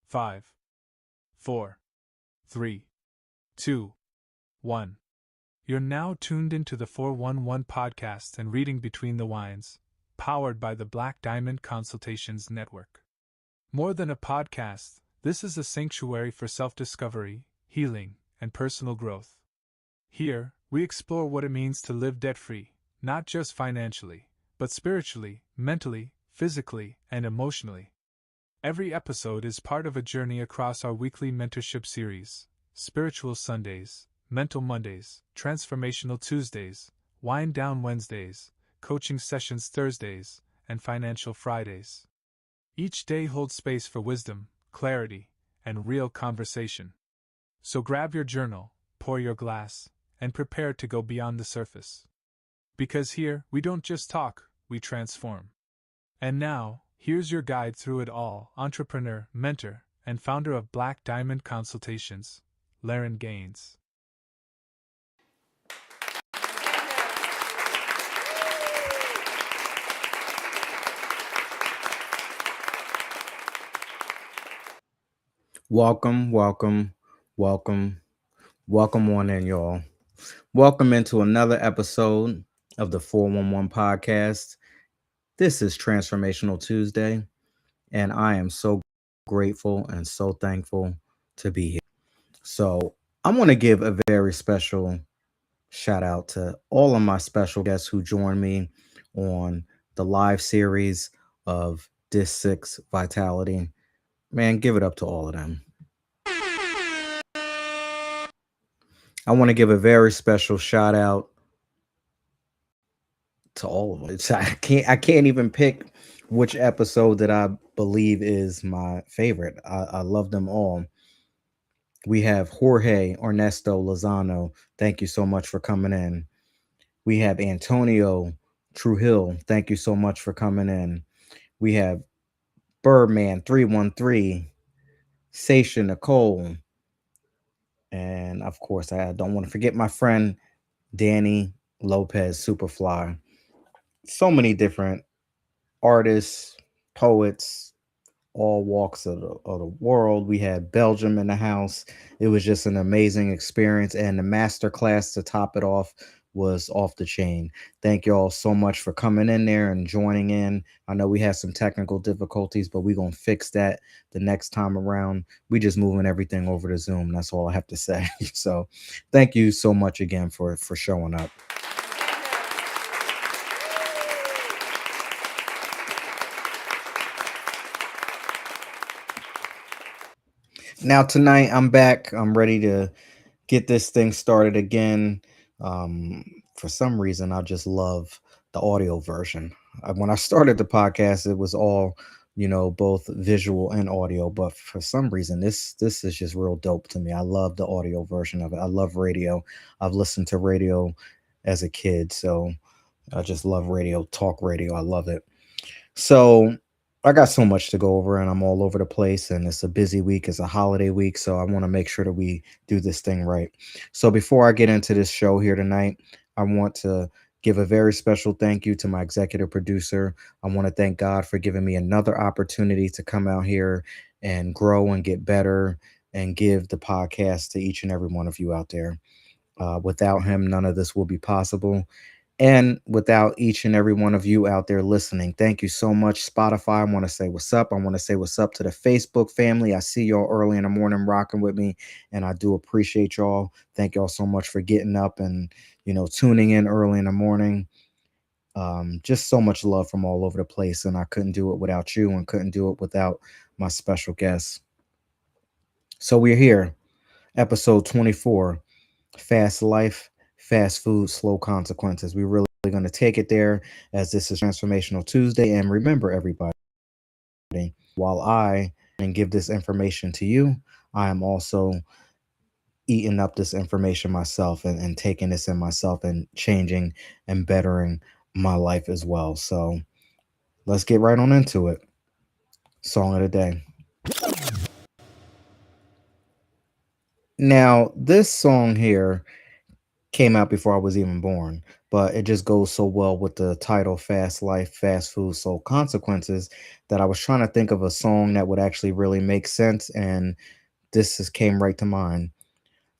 5, 4, 3, 2, 1. You're now tuned into the 411 podcast and reading Between the Wines, powered by the Black Diamond Consultations Network. More than a podcast, this is a sanctuary for self-discovery, healing, and personal growth. Here, we explore what it means to live debt-free, not just financially, but spiritually, mentally, physically, and emotionally. Every episode is part of a journey across our weekly mentorship series: Spiritual Sundays, Mental Mondays, Transformational Tuesdays, Wind Down Wednesdays, Coaching Sessions Thursdays, and Financial Fridays. Each day holds space for wisdom, clarity, and real conversation. So grab your journal, pour your glass, and prepare to go beyond the surface. Because here, we don't just talk, we transform. And now, here's your guide through it all: entrepreneur, mentor, and founder of Black Diamond Consultations, Laren Gaines. Welcome on in, y'all. Welcome into another episode of the 411 podcast. This is Transformational Tuesday, and I am so grateful and so thankful to be here. So I want to give a very special shout out to all of my special guests who joined me on the live series of Disc 6 Vitality. Man, give it up to all of them. I want to give a very special shout out to all of them. I can't even pick which episode that I believe is my favorite. I love them all. We have Jorge Ernesto Lozano. Thank you so much for coming in. We have Antonio Trujillo. Thank you so much for coming in. We have Birdman 313, Sasha Nicole, and of course I don't want to forget my friend Danny Lopez Superfly. So many different artists, poets, all walks of the world. We had Belgium in the house. It was just an amazing experience, and the master class to top it off was off the chain. Thank you all so much for coming in there and joining in. I know we had some technical difficulties, but we're going to fix that the next time around. We just moving everything over to Zoom. That's all I have to say. So thank you so much again for showing up. Now tonight I'm back. I'm ready to get this thing started again. For some reason, I just love the audio version. When I started the podcast, it was all, both visual and audio. But for some reason, this is just real dope to me. I love the audio version of it. I love radio. I've listened to radio as a kid, so I just love radio, talk radio. I love it. So I got so much to go over, and I'm all over the place, and it's a busy week. It's a holiday week, so I want to make sure that we do this thing right. So before I get into this show here tonight, I want to give a very special thank you to my executive producer. I want to thank God for giving me another opportunity to come out here and grow and get better and give the podcast to each and every one of you out there. Without him, none of this will be possible. And without each and every one of you out there listening, thank you so much, Spotify. I want to say what's up. I want to say what's up to the Facebook family. I see y'all early in the morning rocking with me, and I do appreciate y'all. Thank y'all so much for getting up and, tuning in early in the morning. Just so much love from all over the place, and I couldn't do it without you and couldn't do it without my special guests. So we're here, episode 24, Fast Life, Fast Food, Slow Consequences. We're really going to take it there, as this is Transformational Tuesday. And remember, everybody, while I and give this information to you, I am also eating up this information myself and taking this in myself and changing and bettering my life as well. So let's get right on into it. Song of the day. Now, this song here came out before I was even born, but it just goes so well with the title Fast Life, Fast Food, Soul Consequences that I was trying to think of a song that would actually really make sense. And this just came right to mind.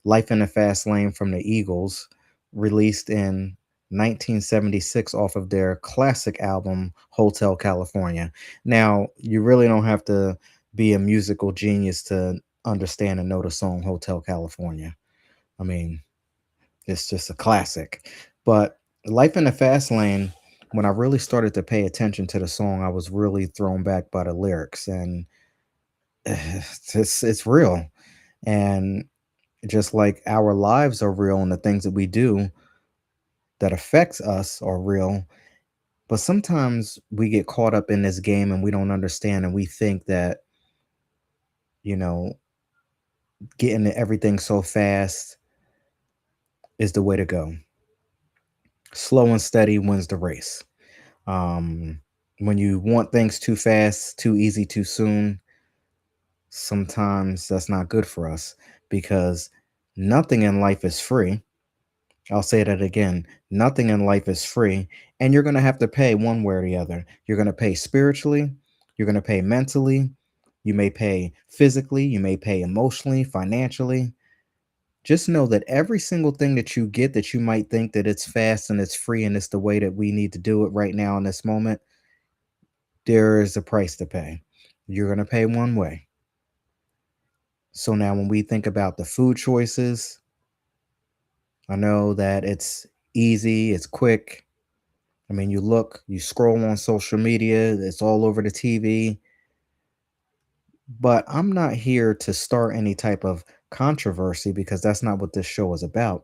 Life in the Fast Lane from the Eagles, released in 1976 off of their classic album, Hotel California. Now, you really don't have to be a musical genius to understand and know the song Hotel California. I mean, it's just a classic. But Life in the Fast Lane, when I really started to pay attention to the song, I was really thrown back by the lyrics, and it's real. And just like our lives are real and the things that we do that affects us are real, but sometimes we get caught up in this game and we don't understand, and we think that, you know, getting to everything so fast is the way to go. Slow and steady wins the race. Um, when you want things too fast, too easy, too soon, sometimes that's not good for us because nothing in life is free. I'll say that again. Nothing in life is free, and you're going to have to pay one way or the other. You're going to pay spiritually, you're going to pay mentally, you may pay physically, you may pay emotionally, financially. Just know that every single thing that you get that you might think that it's fast and it's free and it's the way that we need to do it right now in this moment, there is a price to pay. You're going to pay one way. So now when we think about the food choices, I know that it's easy, it's quick. I mean, you look, you scroll on social media, it's all over the TV, but I'm not here to start any type of controversy because that's not what this show is about.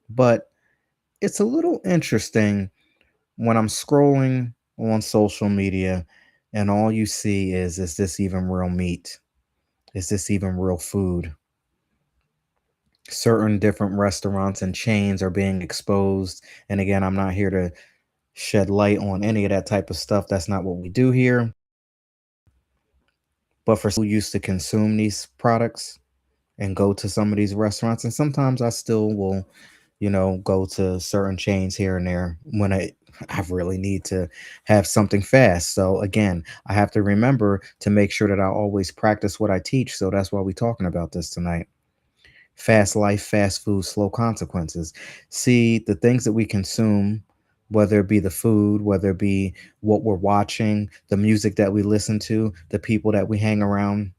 But it's a little interesting when I'm scrolling on social media and all you see is this even real meat? Is this even real food? Certain different restaurants and chains are being exposed. And again, I'm not here to shed light on any of that type of stuff. That's not what we do here. But for who used to consume these products and go to some of these restaurants, and sometimes I still will, go to certain chains here and there when I really need to have something fast. So again, I have to remember to make sure that I always practice what I teach. So that's why we're talking about this tonight. Fast life, fast food, slow consequences. See, the things that we consume, whether it be the food, whether it be what we're watching, the music that we listen to, the people that we hang around,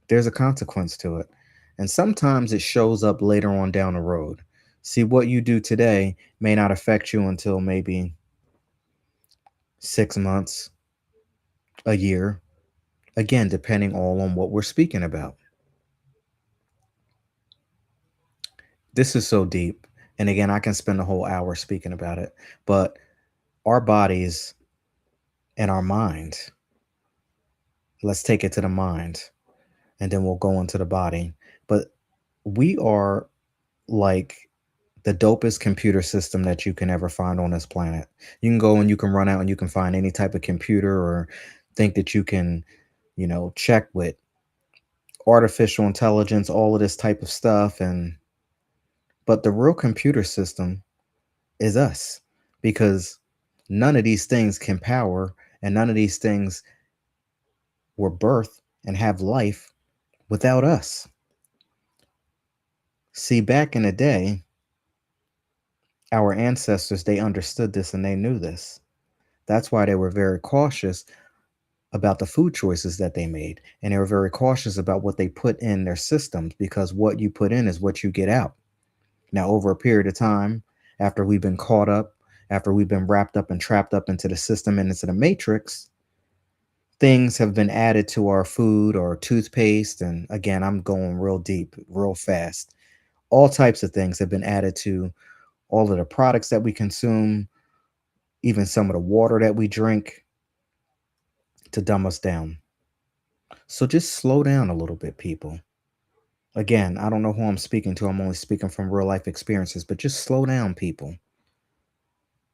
there's a consequence to it. And sometimes it shows up later on down the road. See, what you do today may not affect you until maybe 6 months, a year, again, depending all on what we're speaking about. This is so deep. And again, I can spend a whole hour speaking about it. But our bodies and our mind, let's take it to the mind and then we'll go into the body. But we are like the dopest computer system that you can ever find on this planet. You can go and you can run out and you can find any type of computer or think that you can, check with artificial intelligence, all of this type of stuff. But the real computer system is us because none of these things can power and none of these things were birthed and have life without us. See, back in the day, our ancestors, they understood this and they knew this. That's why they were very cautious about the food choices that they made. And they were very cautious about what they put in their systems because what you put in is what you get out. Now, over a period of time, after we've been caught up, after we've been wrapped up and trapped up into the system and into the matrix, things have been added to our food or toothpaste. And again, I'm going real deep, real fast. All types of things have been added to all of the products that we consume, even some of the water that we drink to dumb us down. So just slow down a little bit, people. Again, I don't know who I'm speaking to. I'm only speaking from real life experiences, but just slow down, people.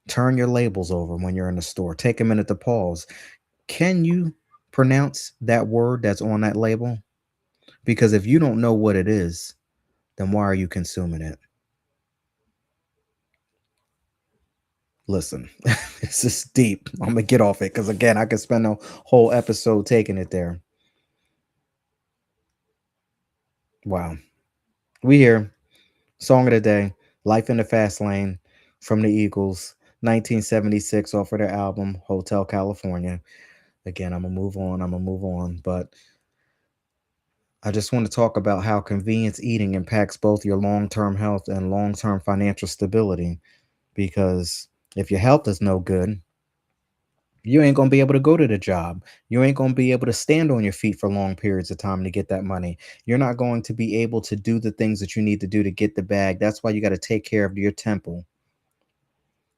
Turn your labels over when you're in the store. Take a minute to pause. Can you pronounce that word that's on that label? Because if you don't know what it is, then why are you consuming it? Listen, this is deep. I'm gonna get off it because again, I could spend a whole episode taking it there. Wow. We here. Song of the day, Life in the Fast Lane from the Eagles, 1976, off of their album Hotel California. Again, I'm gonna move on. I'm gonna move on. But I just want to talk about how convenience eating impacts both your long term health and long term financial stability. Because if your health is no good, you ain't gonna be able to go to the job. You ain't gonna be able to stand on your feet for long periods of time to get that money. You're not going to be able to do the things that you need to do to get the bag. That's why you got to take care of your temple,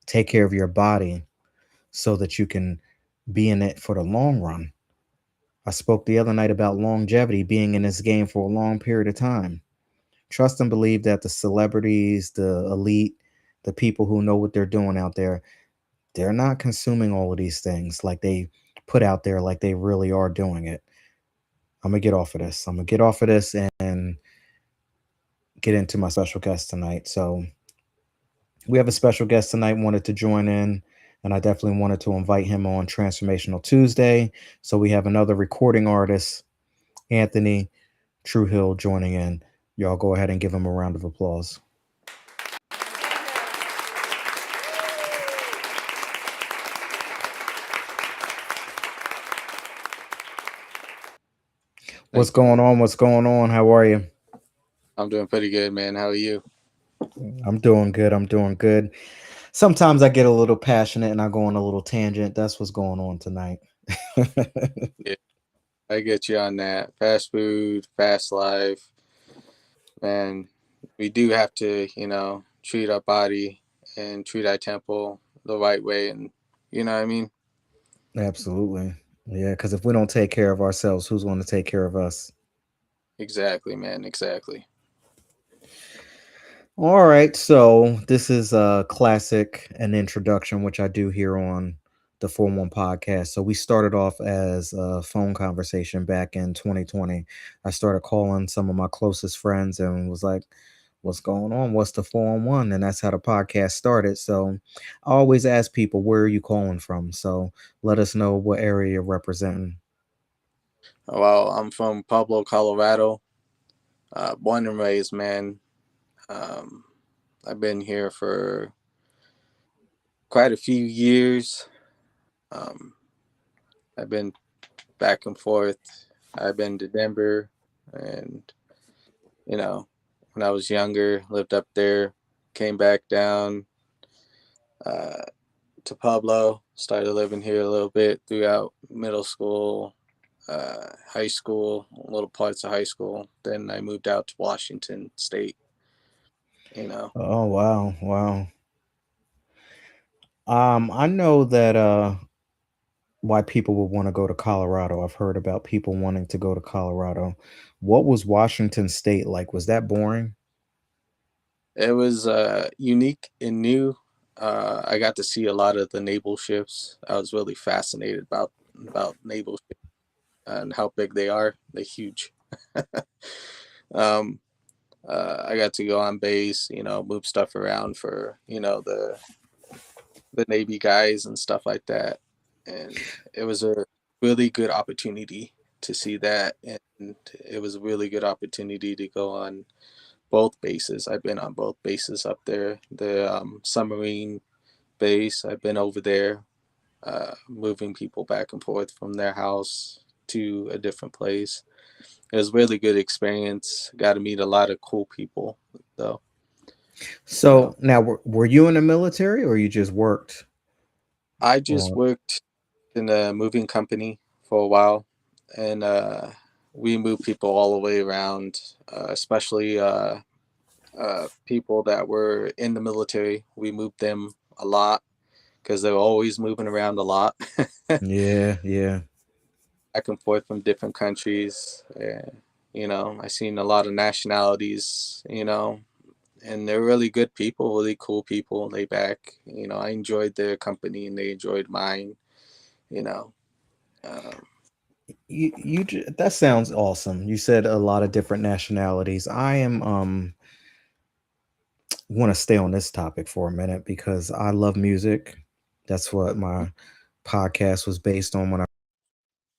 take care of your body so that you can be in it for the long run. I spoke the other night about longevity, being in this game for a long period of time. Trust and believe that the celebrities, the elite, the people who know what they're doing out there, they're not consuming all of these things like they put out there, like they really are doing it. I'm gonna get off of this. I'm gonna get off of this and get into my special guest tonight. So we have a special guest tonight wanted to join in, and I definitely wanted to invite him on Transformational Tuesday. So we have another recording artist, Anthony Truehill, joining in. Y'all go ahead and give him a round of applause. What's Thank you, going man. on? What's going on? How are you? I'm doing pretty good, man. How are you? I'm doing good. I'm doing good. Sometimes I get a little passionate and I go on a little tangent. That's what's going on tonight. Yeah, I get you on that. Fast food, fast life, man. We do have to, treat our body and treat our temple the right way, and you know what I mean? Absolutely. Yeah, because if we don't take care of ourselves, who's going to take care of us? Exactly, man. Exactly. All right, so this is a classic an introduction, which I do here on the 4-1 podcast. So we started off as a phone conversation back in 2020. I started calling some of my closest friends and was like, what's going on? What's the 4-on-1? And that's how the podcast started. So I always ask people, where are you calling from? So let us know what area you're representing. Well, I'm from Pueblo, Colorado. Born and raised, man. Um, I've been here for quite a few years. Um, I've been back and forth. I've been to Denver, and you know, when I was younger, lived up there, came back down uh, to Pueblo, started living here a little bit throughout middle school, high school, little parts of high school. Then I moved out to Washington State, you know. Oh wow, wow. I know that why people would want to go to Colorado. I've heard about people wanting to go to Colorado. What was Washington State like? Was that boring? It was unique and new. I got to see a lot of the naval ships. I was really fascinated about naval ships and how big they are. They're huge. um, I got to go on base, move stuff around for the Navy guys and stuff like that, and it was a really good opportunity to see that, and it was a really good opportunity to go on both bases. I've been on both bases up there. The submarine base, I've been over there, moving people back and forth from their house to a different place. It was a really good experience. Got to meet a lot of cool people, though. You know, So now, were you in the military or you just worked? I just Or worked in a moving company for a while, and we moved people all the way around, especially people that were in the military. We moved them a lot because they were always moving around a lot, yeah, yeah. back and forth from different countries. I seen a lot of nationalities, and they're really good people, really cool people, laid back. I enjoyed their company and they enjoyed mine, you know. Um, That sounds awesome. You said a lot of different nationalities. I am want to stay on this topic for a minute because I love music. That's what my podcast was based on when I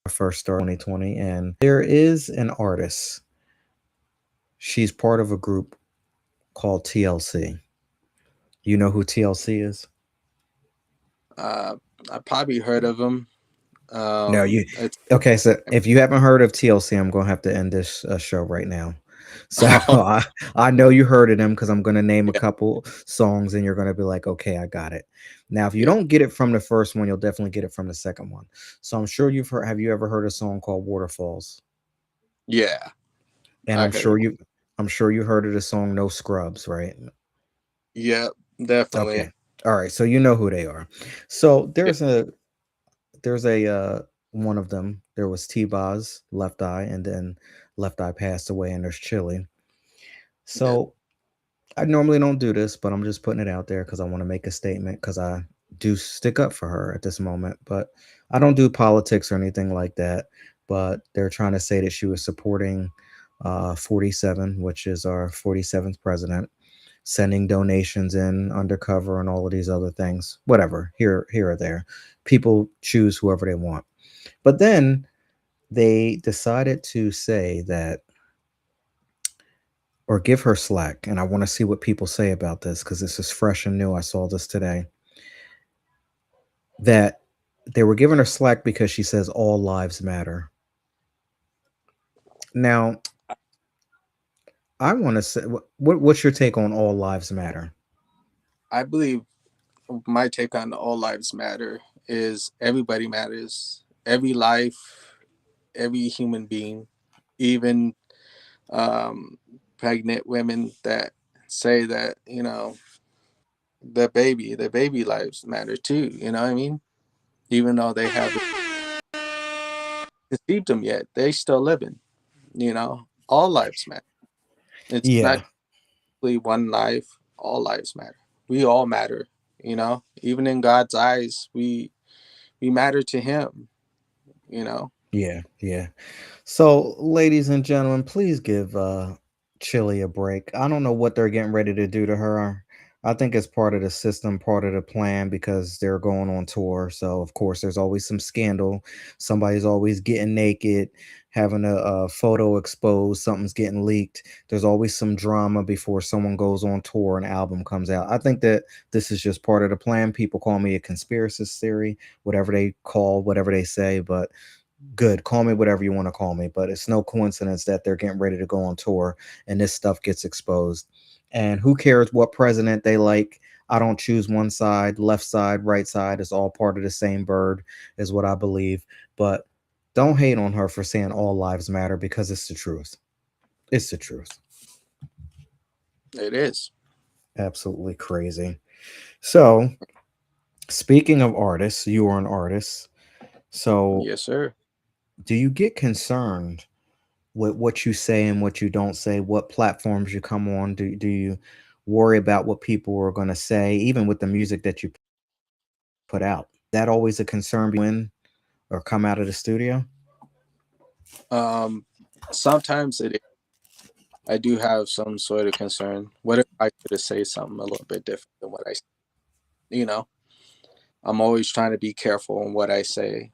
first started 2020. And there is an artist. She's part of a group called TLC. You know who TLC is? Uh, I probably heard of him. No, you. It's Okay, so if you haven't heard of TLC, I'm gonna have to end this show right now. So I know you heard of them because I'm gonna name a yeah, couple songs and you're gonna be like, okay, I got it. Now, if you yeah, don't get it from the first one, you'll definitely get it from the second one. So I'm sure you've heard. Have you ever heard a song called Waterfalls? yeah. And I heard. I'm sure you heard of the song No Scrubs, right? Yeah, definitely. Okay. All right. So you know who they are. So Yeah, there's a one of them. There was T-Boz, Left Eye, and then Left Eye passed away, and there's Chili. yeah. So I normally don't do this, but I'm just putting it out there because I want to make a statement because I do stick up for her at this moment. But I don't do politics or anything like that. But they're trying to say that she was supporting 47, which is our 47th president, sending donations in undercover and all of these other things. Whatever, here or there. People choose whoever they want. But then they decided to say that or give her slack. And I want to see what people say about this because this is fresh and new. I saw this today that they were giving her slack because she says all lives matter. Now, I want to say, what's your take on all lives matter? I believe my take on all lives matter is everybody matters. Every life, every human being, even um, pregnant women that say that the baby lives matter too. You know what I mean? Even though they haven't conceived them yet, they still living. All lives matter. It's not Yeah, really one life. All lives matter. We all matter. Even in God's eyes, we matter to Him. You know. yeah. So, ladies and gentlemen, please give Chili a break. I don't know what they're getting ready to do to her. I think it's part of the system, part of the plan because they're going on tour. So, of course, there's always some scandal. Somebody's always getting naked, having a photo exposed, something's getting leaked. There's always some drama before someone goes on tour and album comes out. I think that this is just part of the plan. People call me a conspiracy theory, whatever they say, but good. Call me whatever you want to call me, but it's no coincidence that they're getting ready to go on tour and this stuff gets exposed. And who cares what president they like? I don't choose one side, left side, right side. It's all part of the same bird, is what I believe. But don't hate on her for saying all lives matter because it's the truth. It's the truth. It is. Absolutely crazy. So, speaking of artists, you are an artist. So, Yes, sir. do you get concerned with what you say and what you don't say, what platforms you come on? Do you worry about what people are going to say, even with the music that you put out? That always a concern when or come out of the studio? Um, Sometimes I do have some sort of concern. What if I could have said something a little bit different than what I said? You know, I'm always trying to be careful on what I say.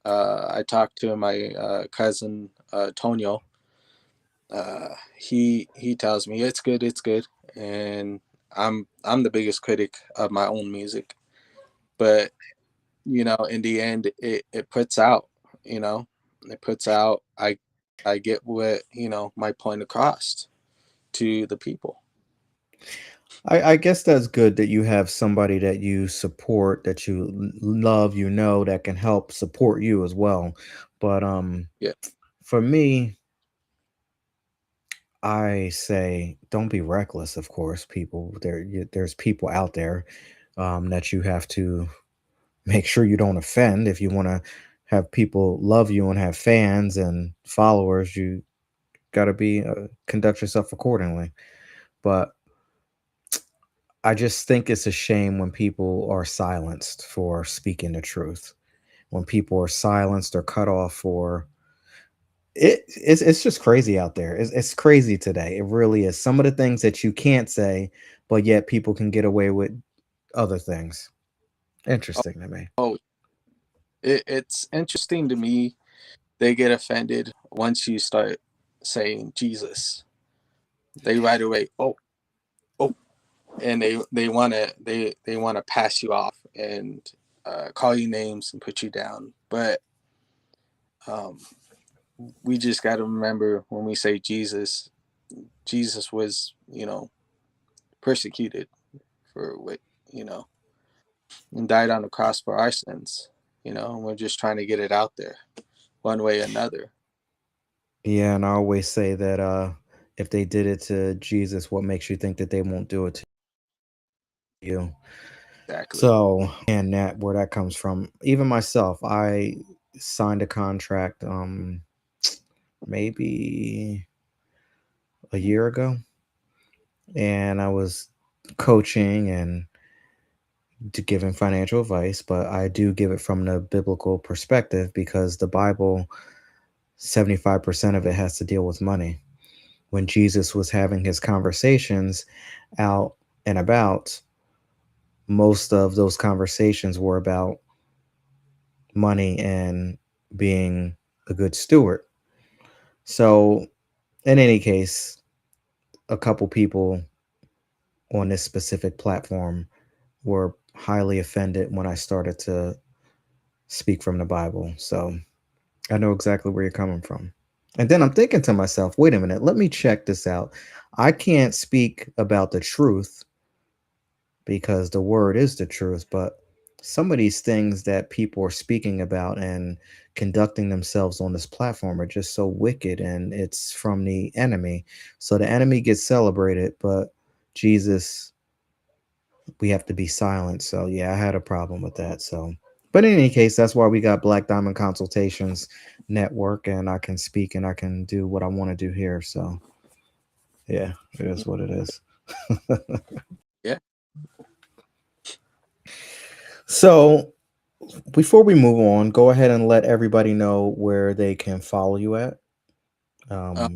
I talked to my cousin Tonio. He tells me it's good, and I'm the biggest critic of my own music. But in the end, it puts out. You know, it puts out. I get what my point across to the people. I guess that's good that you have somebody that you support, that you love, that can help support you as well. But Yeah, for me, I say don't be reckless. Of course, there's people out there that you have to make sure you don't offend. If you want to have people love you and have fans and followers, you got to be conduct yourself accordingly. But I just think it's a shame when people are silenced for speaking the truth. When people are silenced or cut off for it's just crazy out there. It's crazy today. It really is. Some of the things that you can't say, but yet people can get away with other things. interesting to me. Oh, it's interesting to me. They get offended once you start saying Jesus. They right away, oh, and they wanna pass you off and call you names and put you down. But um, we just got to remember when we say Jesus, Jesus was persecuted for what you know and died on the cross for our sins. And we're just trying to get it out there one way or another. Yeah, and I always say that if they did it to Jesus, what makes you think that they won't do it to you? Exactly. So, and that where that comes from. Even myself, I signed a contract maybe a year ago, and I was coaching and to giving financial advice, but I do give it from the biblical perspective because the Bible, 75% of it has to deal with money. When Jesus was having his conversations out and about, most of those conversations were about money and being a good steward. So, in any case, a couple people on this specific platform were highly offended when I started to speak from the Bible. So, I know exactly where you're coming from. And then I'm thinking to myself, wait a minute, let me check this out. I can't speak about the truth because the word is the truth, but some of these things that people are speaking about and conducting themselves on this platform are just so wicked, and it's from the enemy. So the enemy gets celebrated, but Jesus, we have to be silent. So yeah, I had a problem with that. So, but in any case, that's why we got Black Diamond Consultations Network, and I can speak and I can do what I want to do here. So yeah, it is what it is. Yeah. So before we move on, go ahead and let everybody know where they can follow you at, Uh,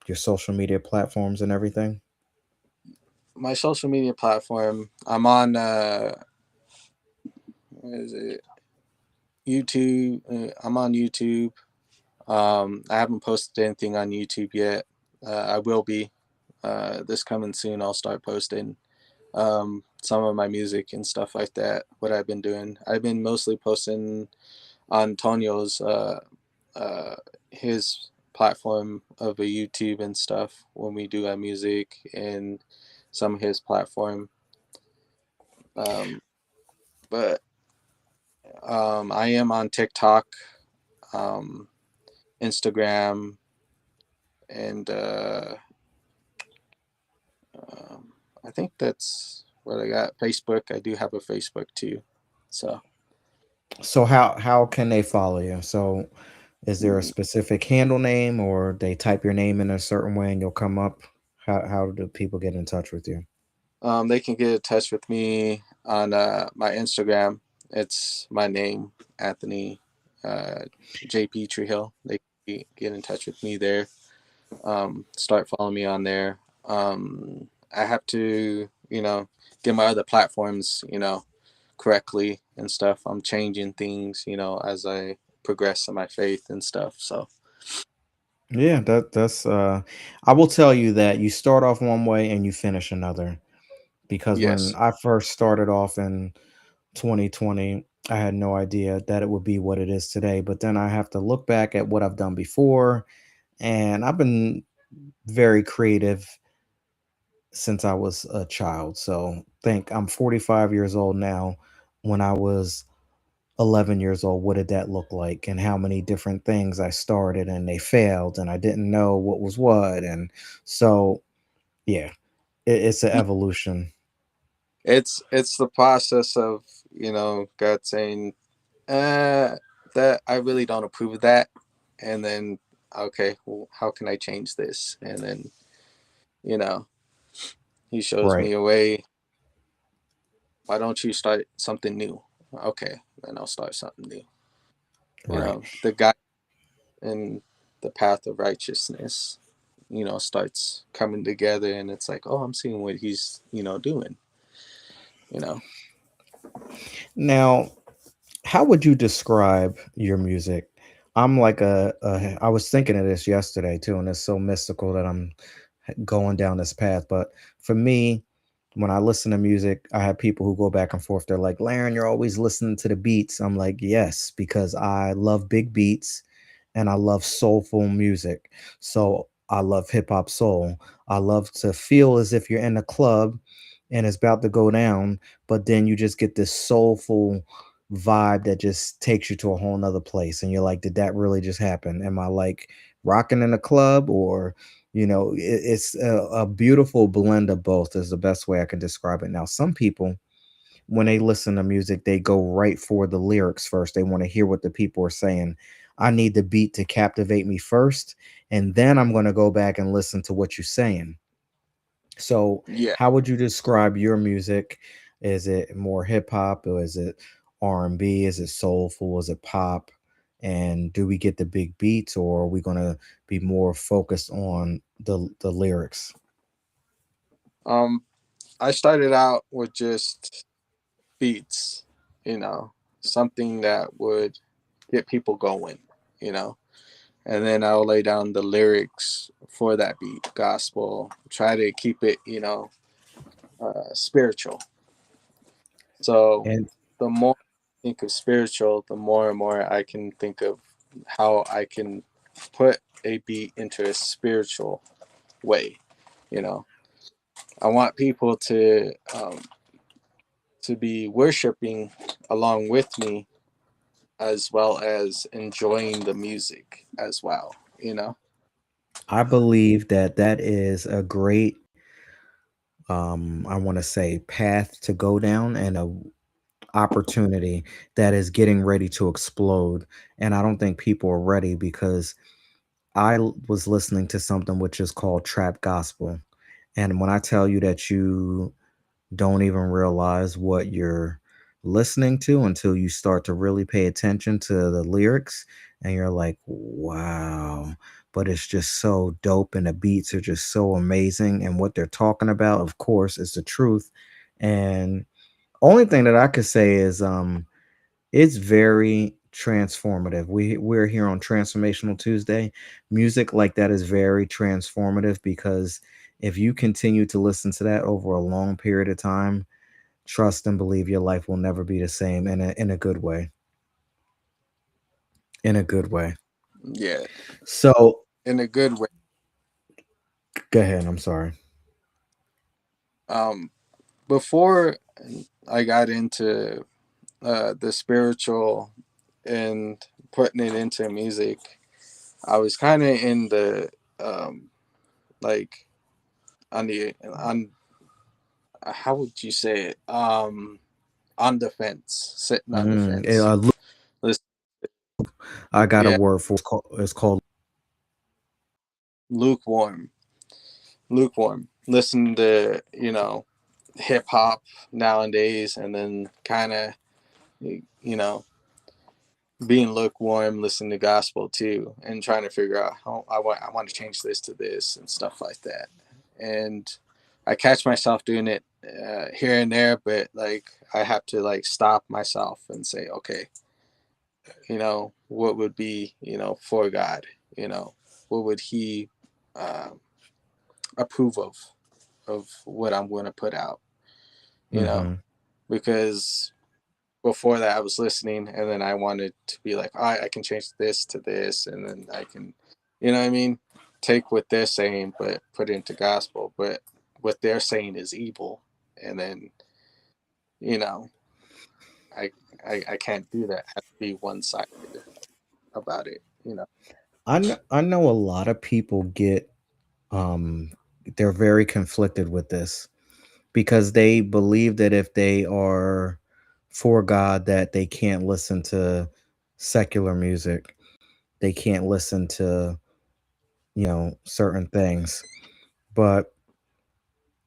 your social media platforms and everything. my social media platform, I'm on what is it? YouTube. I'm on YouTube. I haven't posted anything on YouTube yet. I will be. This coming soon, I'll start posting some of my music and stuff like that. What I've been doing, I've been mostly posting on Tonio's uh, his platform of a YouTube and stuff when we do our music and some of his platform. Um, but I am on TikTok, um, Instagram, and um, I think that's what I got. Facebook. I do have a Facebook too. So So how can they follow you? So is there a specific handle name, or they type your name in a certain way and you'll come up? How do people get in touch with you? they can get in touch with me on my Instagram. It's my name, Anthony uh, JP Treehill. They can get in touch with me there. Start following me on there. I have to, get my other platforms, correctly and stuff. I'm changing things, as I progress in my faith and stuff. So Yeah, that's I will tell you that you start off one way and you finish another. Because when yes, I first started off in 2020, I had no idea that it would be what it is today. But then I have to look back at what I've done before, and I've been very creative since I was a child. So think I'm 45 years old now. When I was 11 years old, what did that look like? And how many different things I started and they failed and I didn't know what was what. And so, yeah, it's an evolution. it's the process of God saying uh that I really don't approve of that, and then okay, well, how can I change this? And then you know he shows Right, me a way. Why don't you start something new? Okay, then I'll start something new. right. The guy in the path of righteousness, starts coming together, and it's like, oh, I'm seeing what he's doing. you know Now, how would you describe your music? I'm like I was thinking of this yesterday too, and it's so mystical that I'm going down this path. But for me, when I listen to music, I have people who go back and forth. They're like, Laren, you're always listening to the beats. I'm like, yes, because I love big beats and I love soulful music. So I love hip hop soul. I love to feel as if you're in a club and it's about to go down, but then you just get this soulful vibe that just takes you to a whole nother place. And you're like, did that really just happen? Am I like rocking in a club or it's a beautiful blend of both is the best way I can describe it. Now, some people, when they listen to music, they go right for the lyrics first. They want to hear what the people are saying. I need the beat to captivate me first, and then I'm going to go back and listen to what you're saying. So, Yeah. how would you describe your music? Is it more hip hop or is it R&B? Is it soulful? Is it pop? And do we get the big beats or are we going to be more focused on the lyrics? Um, I started out with just beats, you know, something that would get people going, you know, and then I'll lay down the lyrics for that beat, gospel, try to keep it, spiritual. So And the more I think of spiritual, the more and more I can think of how I can put a beat into a spiritual way, you know. I want people to be worshiping along with me as well as enjoying the music as well, you know? I believe that that is a great I want to say path to go down and a opportunity that is getting ready to explode. And I don't think people are ready because was listening to something which is called trap gospel. And when I tell you that you don't even realize what you're listening to until you start to really pay attention to the lyrics, and you're like, wow. But it's just so dope, and the beats are just so amazing. And what they're talking about, of course, is the truth. And only thing that I could say is it's very transformative. We're here on Transformational Tuesday. Music like that is very transformative because if you continue to listen to that over a long period of time, trust and believe your life will never be the same in a good way. In a good way. Yeah, So in a good way. go ahead. I'm sorry. Um, before I got into the spiritual and putting it into music, I was kind of in the um, like on how would you say it, on the fence, sitting on the Mm, fence. Listen, I got a yeah, word for it's called lukewarm, lukewarm. Listen to hip hop nowadays, and then kind of you know being lukewarm, listening to gospel too, and trying to figure out how I want to change this to this and stuff like that. And I catch myself doing it here and there, but like I have to like stop myself and say, okay, what would be for God, what would He um, approve of what I'm going to put out, you know, hmm because before that I was listening and then I wanted to be like, all right, I can change this to this, and then I can, what I mean, take what they're saying but put it into gospel, but what they're saying is evil, and then you know I I can't do that. I have to be one sided about it. I know a lot of people get um they're very conflicted with this because they believe that if they are for God that they can't listen to secular music. They can't listen to, certain things. But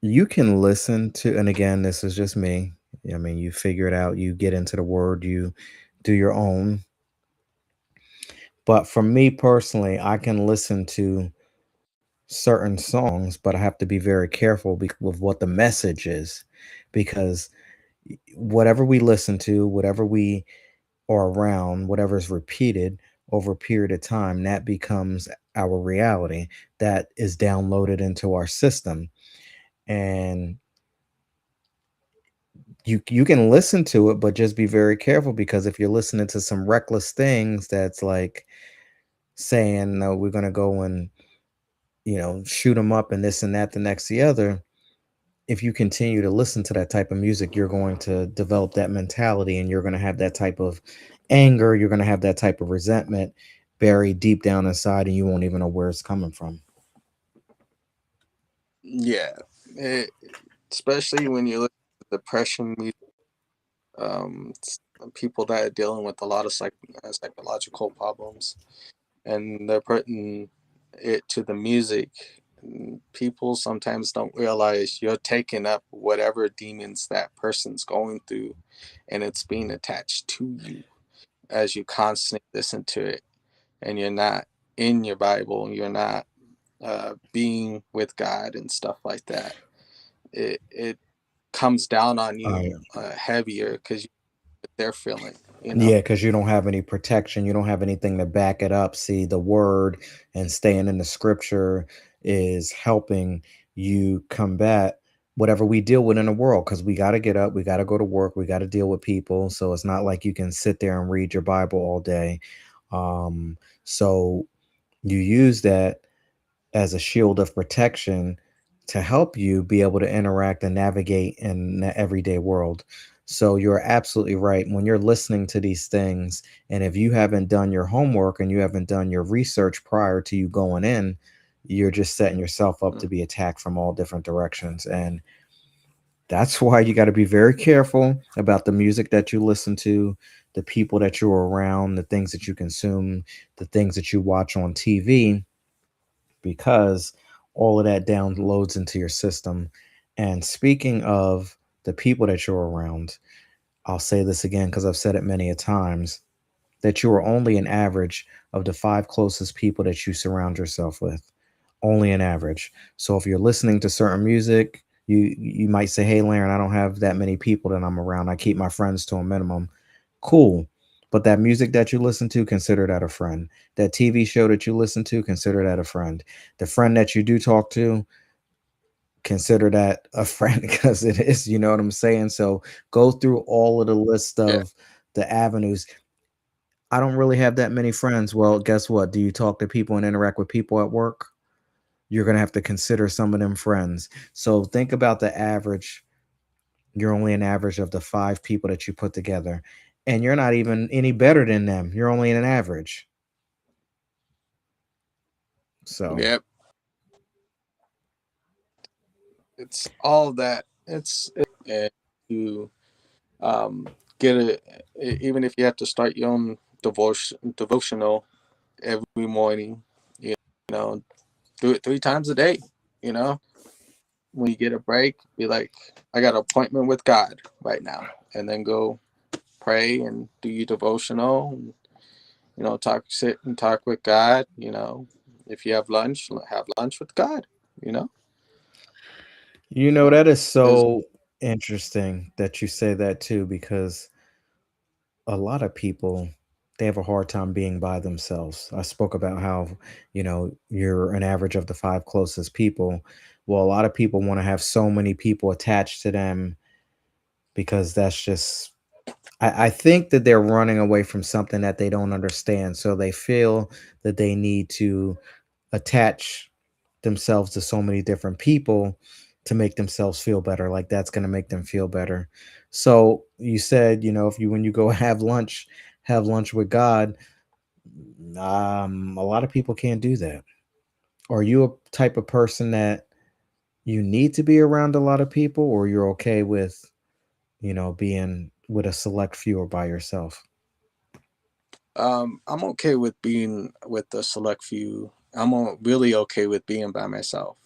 you can listen to, and again, this is just me. I mean, you figure it out, you get into the word, you do your own. But for me personally, I can listen to certain songs, but I have to be very careful with what the message is because whatever we listen to, whatever we are around, whatever is repeated over a period of time, that becomes our reality. That is downloaded into our system. And you can listen to it, but just be very careful, because if you're listening to some reckless things that's like saying, no, we're gonna go and shoot them up and this and that, the next the other. If you continue to listen to that type of music, you're going to develop that mentality, and you're going to have that type of anger. You're going to have that type of resentment buried deep down inside, and you won't even know where it's coming from. Yeah, it, especially when you look at depression music, people that are dealing with a lot of psychological problems, and they're putting it to the music. And people sometimes don't realize you're taking up whatever demons that person's going through, and it's being attached to you as you constantly listen to it, and you're not in your Bible, and you're not being with God and stuff like that. It comes down on you heavier because they're feeling, you know. Yeah, because you don't have any protection. You don't have anything to back it up. See, the word and staying in the scripture is helping you combat whatever we deal with in the world, because we got to get up, we got to go to work, we got to deal with people. So it's not like you can sit there and read your Bible all day. So you use that as a shield of protection to help you be able to interact and navigate in the everyday world. So you're absolutely right. When you're listening to these things, and if you haven't done your homework and you haven't done your research prior to you going in, you're just setting yourself up to be attacked from all different directions. And that's why you got to be very careful about the music that you listen to, the people that you're around, the things that you consume, the things that you watch on TV, because all of that downloads into your system. And speaking of the people that you're around, I'll say this again because I've said it many a times, that you are only an average of the five closest people that you surround yourself with. Only an average. So if you're listening to certain music, you might say, "Hey, Laren, I don't have that many people that I'm around. I keep my friends to a minimum." Cool. But that music that you listen to, consider that a friend. That TV show that you listen to, consider that a friend. The friend that you do talk to, consider that a friend because it is, you know what I'm saying? So go through all of the list Yeah. of the avenues. I don't really have that many friends. Well, guess what? Do you talk to people and interact with people at work? You're going to have to consider some of them friends. So think about the average. You're only an average of the five people that you put together, and you're not even any better than them. You're only an average. So, Yep. It's all that. And to get it, even if you have to start your own devotional every morning, you know, do it 3 times a day. You know, when you get a break, be like, I got an appointment with God right now, and then go pray and do your devotional. And, sit and talk with God. If you have lunch with God. You know, that is there's so interesting that you say that too, because a lot of people, they have a hard time being by themselves. I spoke about how, you're an average of the five closest people. Well, a lot of people want to have so many people attached to them because that's just, I think that they're running away from something that they don't understand. So they feel that they need to attach themselves to so many different people to make themselves feel better. Like that's going to make them feel better. So you said, if you, when you go have lunch with God. A lot of people can't do that. Are you a type of person that you need to be around a lot of people, or you're okay with, being with a select few or by yourself? I'm okay with being with the select few. Really okay with being by myself.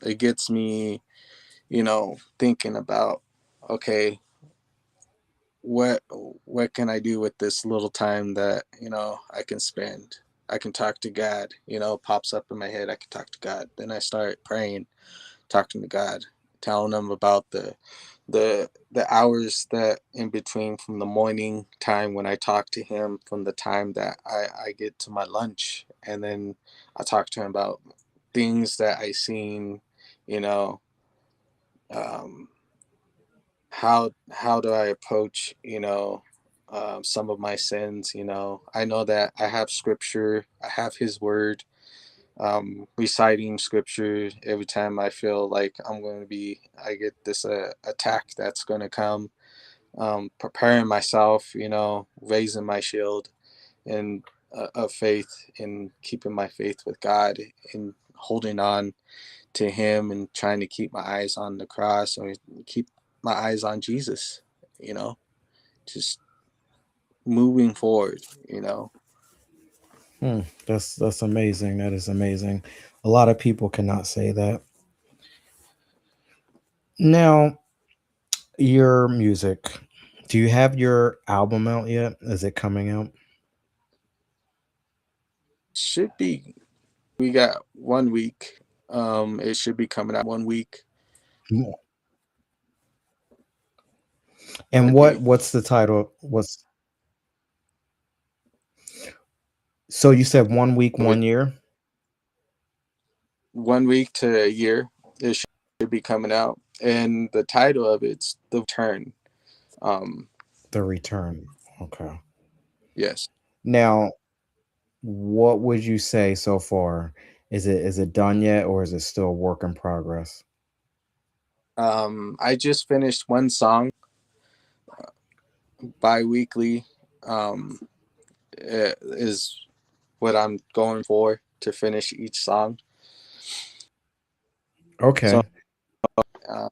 It gets me, thinking about, okay, what what can I do with this little time that I can spend. I can talk to God. Pops up in my head. I can talk to God. Then I start praying, talking to God, telling him about the hours that in between from the morning time when I talk to him, from the time that I get to my lunch, and then I talk to him about things that I seen, you know, um, how do I approach, some of my sins. I know that I have scripture, I have his word, reciting scripture every time I feel like I get this attack that's going to come, preparing myself, raising my shield and of faith, and keeping my faith with God, and holding on to him, and trying to keep my eyes on the cross, or keep my eyes on Jesus, you know, just moving forward. That's amazing. That is amazing. A lot of people cannot say that. Now, your music. Do you have your album out yet? Is it coming out? Should be. We got 1 week. It should be coming out 1 week. And That'd be what's the title? What's So you said 1 week, with 1 year? 1 week to a year. It should be coming out, and the title of it's The Return. Um, The Return. Okay. yes. Now, what would you say so far? Is it done yet, or is it still a work in progress? I just finished one song bi-weekly. Is what I'm going for, to finish each song. So Okay. uh,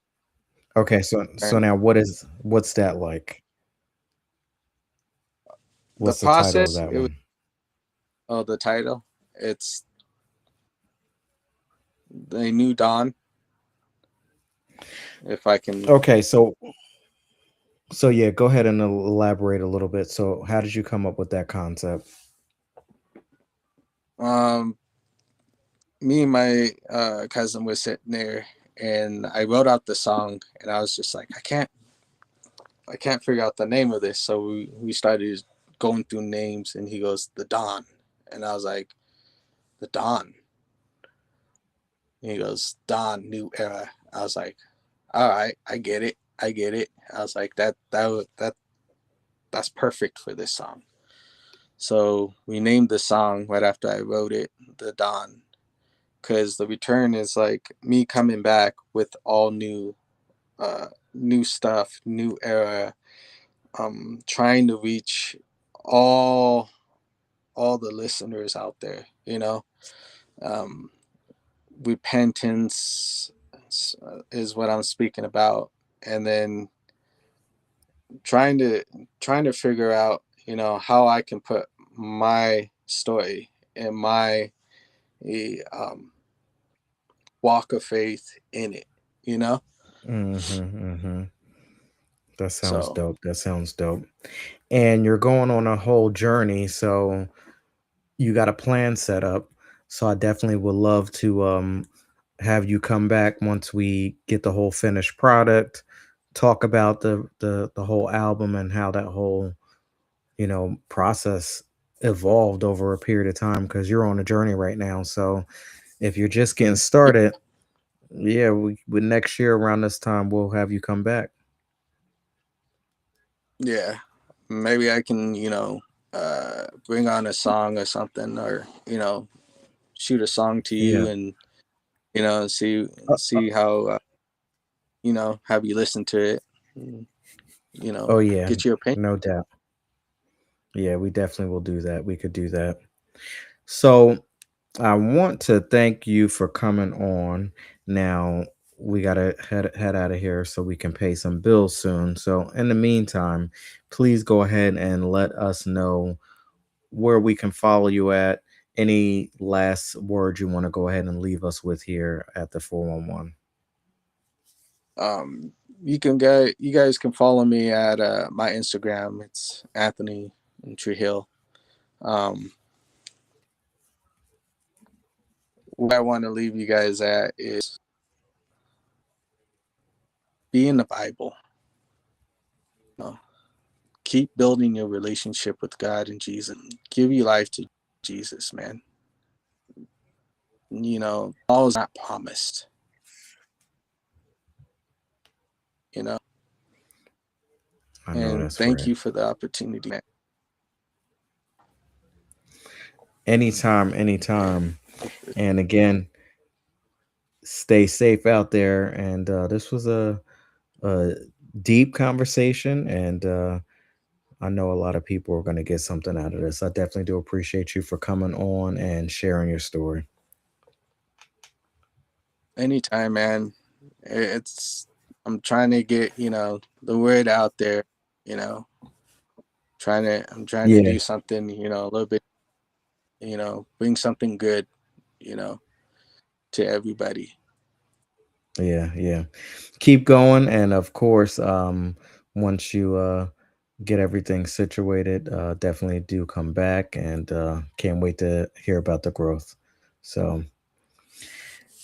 Okay, so and now what's that like? the What's the title of process, that it was, one? oh, the title, it's The New Dawn. If I can, Okay, so yeah, go ahead and elaborate a little bit. So how did you come up with that concept? um, me and my cousin was sitting there, and I wrote out the song, and I was just like, I can't figure out the name of this. So we started going through names, and he goes, The Dawn. And I was like, The Dawn. And he goes, Dawn, new era. I was like, all right, I get it. I get it. I was like, that's perfect for this song. So we named the song right after I wrote it, The Dawn, because the return is like me coming back with all new stuff, new era, trying to reach all all the listeners out there, um, repentance is what I'm speaking about, and then trying to figure out, how I can put my story and my um, walk of faith in it, you know. Mm-hmm. That sounds So dope. That sounds dope. And you're going on a whole journey, so you got a plan set up. So I definitely would love to have you come back once we get the whole finished product, talk about the whole album and how that whole, process evolved over a period of time because you're on a journey right now. So if you're just getting started, yeah, with next year around this time we'll have you come back. yeah, maybe I can, bring on a song or something, or shoot a song to you, Yeah. and see Uh, see how have you listen to it, and, oh yeah, get your opinion. no doubt. Yeah, we definitely will do that. We could do that. So I want to thank you for coming on. Now we gotta head out of here so we can pay some bills soon. So in the meantime, please go ahead and let us know where we can follow you at. Any last words you want to go ahead and leave us with here at the 411? um you guys can follow me at my Instagram. It's Anthony Treehill. um what I want to leave you guys at is, be in the Bible. keep building your relationship with God and Jesus. Give your life to Jesus, man. All is not promised, you know. I know And that's thank right. you for the opportunity, man. Anytime, anytime. And again, stay safe out there. And this was a deep conversation, and I know a lot of people are going to get something out of this. I definitely do appreciate you for coming on and sharing your story. Anytime, man. It's I'm trying to get, the word out there, you know. I'm trying to Yeah, do something, a little bit, bring something good, you know, to everybody. yeah, yeah. Keep going, and of course, once you get everything situated, definitely do come back, and can't wait to hear about the growth. So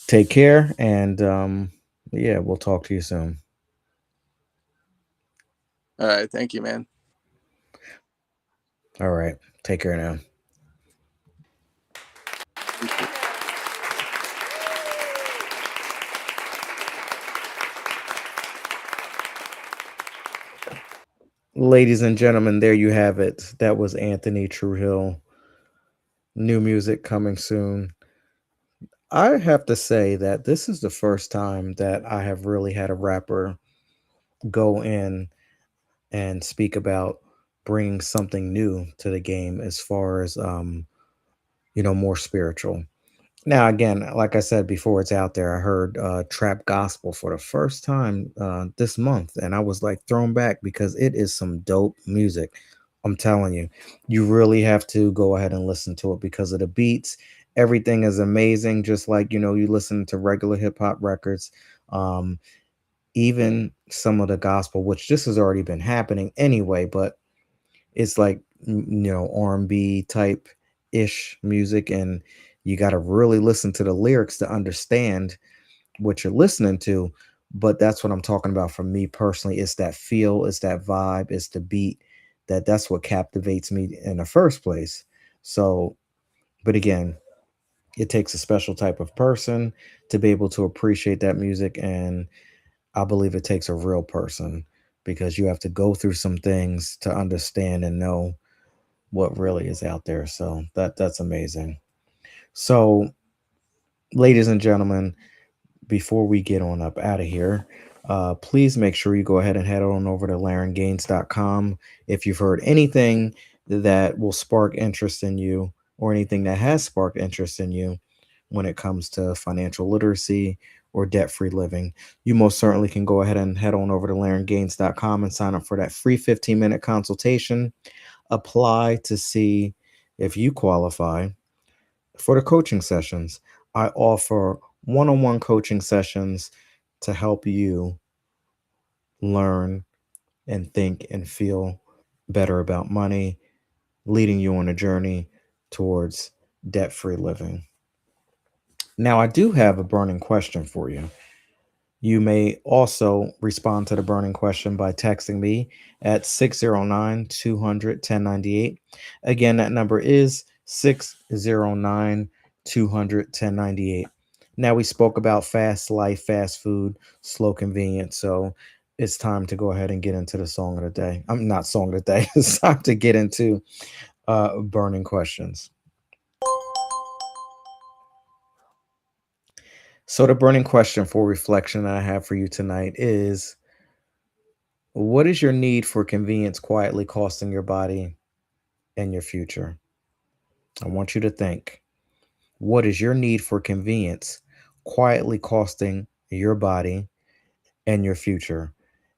take care, and yeah, we'll talk to you soon. All right, thank you, man. All right, take care now. You too. Ladies and gentlemen, there you have it. That was Anthony Truehill. New music coming soon. I have to say that this is the first time that I have really had a rapper go in and speak about bringing something new to the game as far as more spiritual. Now, again, like I said before, it's out there. I heard trap gospel for the first time this month, and I was like thrown back because it is some dope music. I'm telling you, you really have to go ahead and listen to it because of the beats. Everything is amazing, just like you listen to regular hip hop records. Um, Even some of the gospel, which this has already been happening anyway, but it's like R&B type ish music, and you got to really listen to the lyrics to understand what you're listening to. But that's what I'm talking about for me personally. It's that feel, it's that vibe, it's the beat, that's what captivates me in the first place. So, but again, it takes a special type of person to be able to appreciate that music, and I believe it takes a real person because you have to go through some things to understand and know what really is out there. So that's amazing. So, ladies and gentlemen, before we get on up out of here, please make sure you go ahead and head on over to LarenGaines.com. If you've heard anything that will spark interest in you, or anything that has sparked interest in you when it comes to financial literacy or debt free living, you most certainly can go ahead and head on over to LarenGaines.com and sign up for that free 15-minute consultation. Apply to see if you qualify for the coaching sessions. I offer one-on-one coaching sessions to help you learn and think and feel better about money, leading you on a journey towards debt-free living. Now, I do have a burning question for you. You may also respond to the burning question by texting me at 609 200 1098. Again, that number is 609 200 1098. Now, we spoke about fast life, fast food, slow convenience. So it's time to go ahead and get into the song of the day. I'm not song of the day. It's time to get into burning questions. So, the burning question for reflection that I have for you tonight is: what is your need for convenience quietly costing your body and your future? I want you to think. What is your need for convenience quietly costing your body and your future?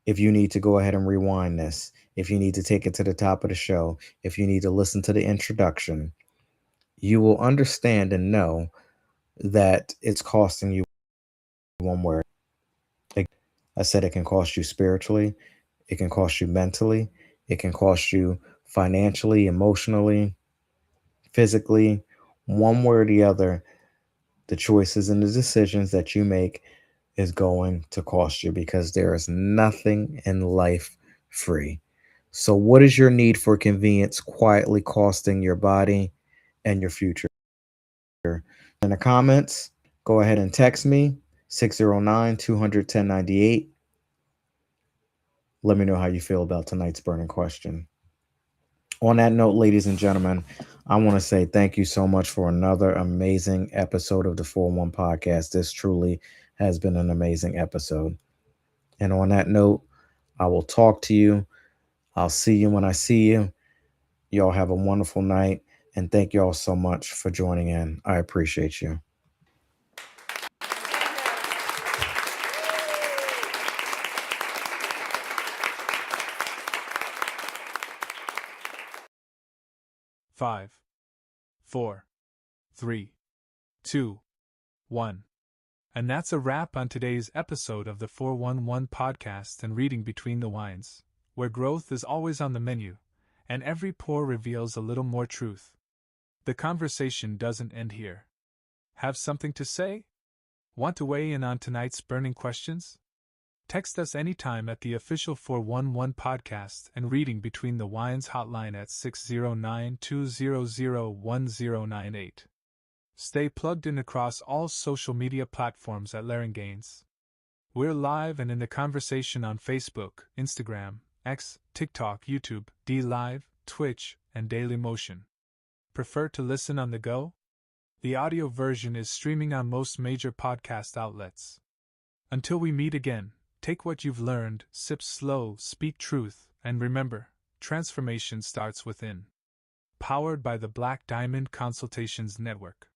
If you need to go ahead and rewind this, if you need to take it to the top of the show, if you need to listen to the introduction, you will understand and know that it's costing you one word. I said it can cost you spiritually, it can cost you mentally, it can cost you financially, emotionally, physically, one way or the other. The choices and the decisions that you make is going to cost you because there is nothing in life free. So, what is your need for convenience quietly costing your body and your future? In the comments, go ahead and text me 609 200 1098. Let me know how you feel about tonight's burning question. On that note, ladies and gentlemen, I want to say thank you so much for another amazing episode of the 4-1 podcast. This truly has been an amazing episode. And on that note, I will talk to you. I'll see you when I see you. Y'all have a wonderful night. And thank y'all so much for joining in. I appreciate you. 5, 4, 3, 2, 1. And that's a wrap on today's episode of the 411 podcast and Reading Between the Wines, where growth is always on the menu, and every pour reveals a little more truth. The conversation doesn't end here. Have something to say? Want to weigh in on tonight's burning questions? Text us anytime at the official 411 podcast and Reading Between the Wines hotline at 609-200-1098. Stay plugged in across all social media platforms at Laryngains. We're live and in the conversation on Facebook, Instagram, X, TikTok, YouTube, DLive, Twitch, and Dailymotion. Prefer to listen on the go? The audio version is streaming on most major podcast outlets. Until we meet again, take what you've learned, sip slow, speak truth, and remember, transformation starts within. Powered by the Black Diamond Consultations Network.